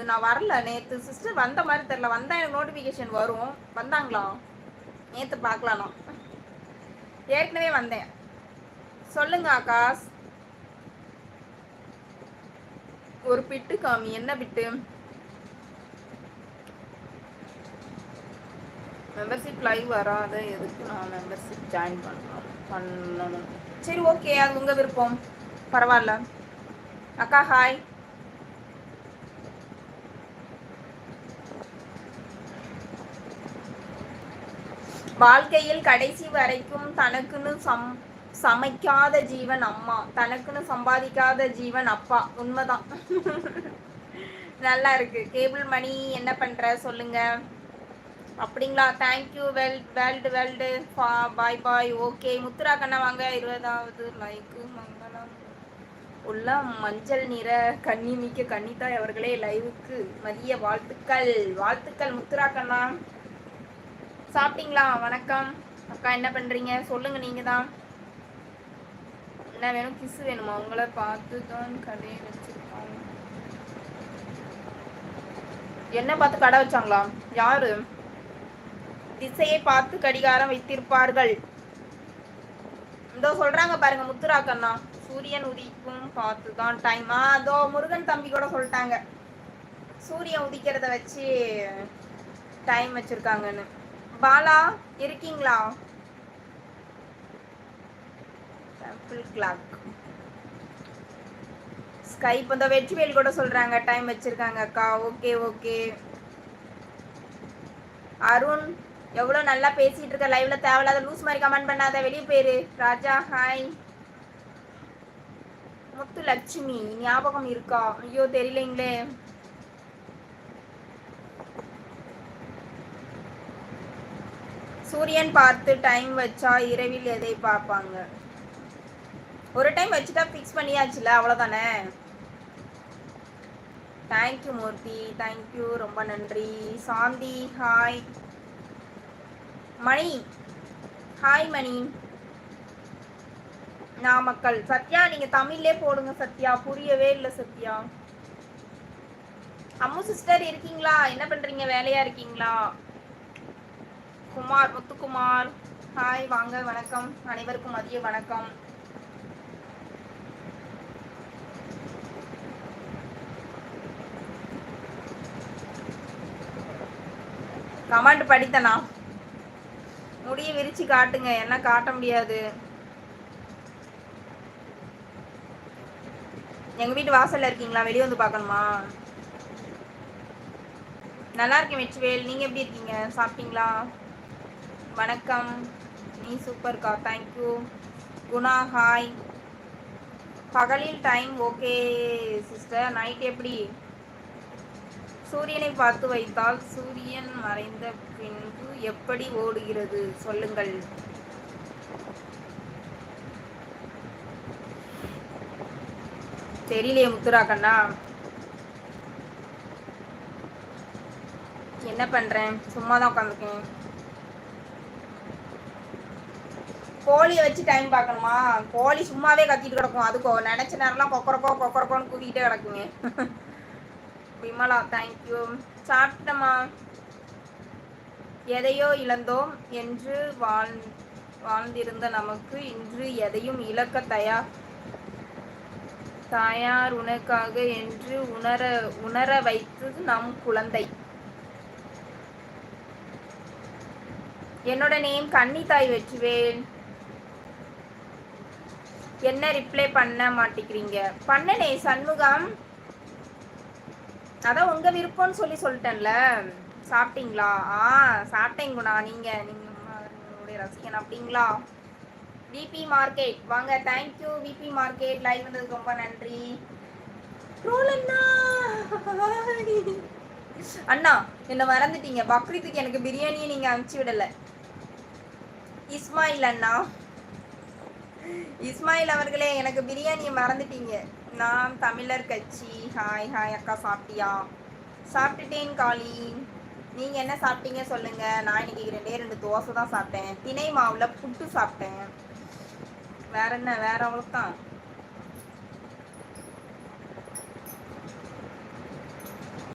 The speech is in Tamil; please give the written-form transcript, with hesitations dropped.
நான் வரல நேற்று. சிஸ்டர் வந்த மாதிரி தெரியல. வந்தா எனக்கு நோட்டிஃபிகேஷன் வரும். வந்தாங்களா? நேற்று பார்க்கலாம். நான் ஏற்கனவே வந்தேன். சொல்லுங்க ஆகாஷ். ஒரு பிட்டு காமி. என்ன பிட்டு? மெம்பர்ஷிப் லைவ் வராத. எதுக்கு நான் மெம்பர்ஷிப் ஜாயின் பண்ணணும்? சரி, ஓகே, அது உங்கள் விருப்பம். பரவாயில்ல. அக்கா ஹாய். வாழ்க்கையில் கடைசி வரைக்கும் தனக்குன்னு சமைக்காத ஜீவன் அம்மா, தனக்குன்னு சம்பாதிக்காத ஜீவன் அப்பா. உண்மைதான். நல்லா இருக்கு. கேபிள் மணி என்ன பண்ற சொல்லுங்க. அப்படிங்களா? தேங்க்யூ. வெல்டு பாய் பாய். ஓகே முத்துரா கண்ணா வாங்க. 20வது லைக்கு. மங்களம் உள்ள மஞ்சள் நிற கன்னிமிக்க கன்னித்தாய் அவர்களே லைவுக்கு மதிய வாழ்த்துக்கள். வாழ்த்துக்கள் முத்துரா கண்ணா. சாப்பிட்டீங்களா? வணக்கம் அக்கா. என்ன பண்றீங்க சொல்லுங்க. நீங்க தான் என்ன வேணும்? கிஸ் வேணுமா? உங்களை பார்த்து தான் கடை வச்சிருக்காங்க. என்ன பார்த்து கடை வச்சாங்களா? யாரு? திசையை பார்த்து கடிகாரம் வைத்திருப்பார்கள். இதோ சொல்றாங்க பாருங்க முத்துராக்கண்ணா. சூரியன் உதிக்கும் பார்த்து தான் டைம். அதோ முருகன் தம்பி கூட சொல்லிட்டாங்க. சூரியன் உதிக்கிறத வச்சு டைம் வச்சிருக்காங்கன்னு. பாலா இருக்கீங்களா? Clock Skype. இந்த வெற்றிவேல் கூட சொல்றாங்க டைம் வச்சிருக்காங்க அக்கா. Okay okay. அருண் எவ்வளோ நல்லா பேசிட்டு இருக்க லைவ்ல. தேவையில்லாத லூஸ் மாதிரி கமெண்ட் பண்ணாத. வெளியே போயிரு. ராஜா ஹாய். முத்து லட்சுமி ஞாபகம் இருக்கா? ஐயோ தெரியலங்களே. சூரியன் பார்த்து டைம் வச்சா இரவில் எதை பார்ப்பாங்க? ஒரு டைம் வச்சுட்டா ஃபிக்ஸ் பண்ணியாச்சுல, அவ்வளோதானே. தேங்க்யூ மூர்த்தி. தேங்க்யூ, ரொம்ப நன்றி. சாந்தி ஹாய். மணி ஹாய். மணி நாமக்கல். சத்யா நீங்க தமிழ்லே போடுங்க சத்யா. புரியவே இல்லை சத்யா. அம்மு சிஸ்டர் இருக்கீங்களா? என்ன பண்றீங்க? வேலையா இருக்கீங்களா? குமார் முத்துக்குமார் ஹாய். வாங்க. வணக்கம் அனைவருக்கும். மதிய வணக்கம். கமெண்ட் படித்தனா? முடிய விரிச்சு காட்டுங்க. என்ன காட்ட முடியாது. எங்க வீட்டு வாசல்ல இருக்கீங்களா? வெளியே வந்து பார்க்கணுமா? நல்லா இருக்கேன் வெற்றிவேல். நீங்க எப்படி இருக்கீங்க? சாப்பிட்டீங்களா? வணக்கம். நீ சூப்பர்க்கா. தேங்க்யூ. குணா ஹாய். பகலில் டைம் ஓகே சிஸ்டர். நைட் எப்படி? சூரியனை பார்த்து வைத்தால் சூரியன் மறைந்த பின்பு எப்படி ஓடுகிறது சொல்லுங்கள். தெரியலையே முத்துரா கண்ணா. என்ன பண்றேன்? சும்மா தான் உட்காந்துருக்கேன். கோழியை வச்சு டைம் பார்க்கணுமா? கோழி சும்மாவே கத்திட்டு கிடக்கும். அதுக்கோ நினைச்ச நேரம்லாம் கொக்கரக்கோன்னு கூவிக்கிட்டே கிடக்குங்க. விமலா தேங்க்யூ. சாப்பிட்டமா? எதையோ இழந்தோம் என்று வாழ்ந்திருந்த நமக்கு இன்று எதையும் இழக்க தயார் உனக்காக என்று உணர வைத்தது நம் குழந்தை. என்னோட நேம் கன்னித்தாய் வெற்றிவேல். என்ன ரிப்ளை பண்ண மாட்டேங்கிறீங்க? பண்ணனே சண்முகம். அதான் உங்க விருப்பம்னு சொல்லிட்டேன்ல. சாப்பிட்டீங்களா? சாப்பிட்டேங்குண்ணா. நீங்க உங்களுடைய ரசிகன் அப்படிங்களா? விபி மார்க்கெட் வாங்க. Thank you VP market. லைவ் வந்ததுக்கு ரொம்ப நன்றி. அண்ணா என்ன மறந்துட்டீங்க. பக்ரீத்துக்கு எனக்கு பிரியாணியை நீங்க அனுப்பிச்சு விடல. இஸ்மாயில் அண்ணா, இஸ்மாயில் அவர்களே எனக்கு பிரியாணியை மறந்துட்டீங்க. நான் தமிழர் கட்சி. ஹாய் ஹாய் அக்கா. சாப்பிட்டியா? சாப்பிட்டுட்டேன் காளி. நீங்கள் என்ன சாப்பிட்டீங்க சொல்லுங்கள். நான் இன்னைக்கு 2 தோசை தான் சாப்பிட்டேன். திணை மாவில் புட்டு சாப்பிட்டேன். வேற என்ன? வேற அவ்வளோதான்.